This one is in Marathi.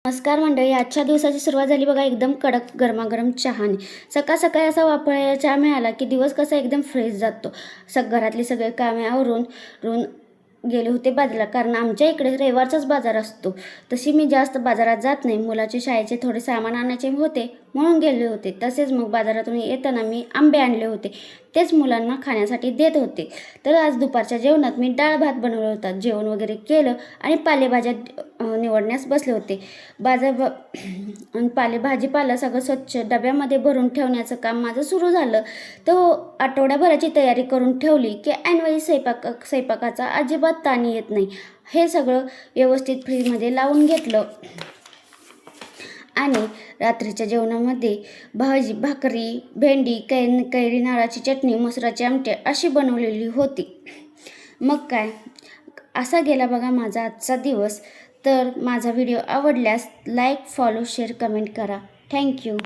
नमस्कार मंडळी, आजच्या दिवसाची सुरुवात झाली बघा एकदम कडक गरमागरम चहाने. सकाळ सकाळी असा वापरायला चहा मिळाला की दिवस कसा एकदम फ्रेश जातो. घरातली सगळे कामे आवरून गेले होते बाजारात, कारण आमच्या इकडे रविवारचाच बाजार असतो. तशी मी जास्त बाजारात जात नाही, मुलाचे शाळेचे थोडे सामान आणायचे होते म्हणून गेले होते. तसेच मग बाजारातून येताना मी आंबे आणले होते, तेच मुलांना खाण्यासाठी देत होते. तर आज दुपारच्या जेवणात मी डाळ भात बनवला होता. जेवण वगैरे केलं आणि पालेभाज्या निवडण्यास बसले होते. भाजीपाला सगळं स्वच्छ डब्यामध्ये भरून ठेवण्याचं काम माझं सुरू झालं. तो आठवड्याभराची तयारी करून ठेवली की ऐनवेळी स्वयंपाकाचा अजिबात ताण येत नाही. हे सगळं व्यवस्थित फ्रीजमध्ये लावून घेतलं आणि रात्रीच्या जेवणामध्ये भाकरी, भेंडी, कैरी नारळाची चटणी, मसुराची आमटी अशी बनवलेली होती. मग काय, असा गेला बघा माझा आजचा दिवस. तर माझा व्हिडिओ आवडल्यास लाईक, फॉलो, शेअर, कमेंट करा. थँक्यू.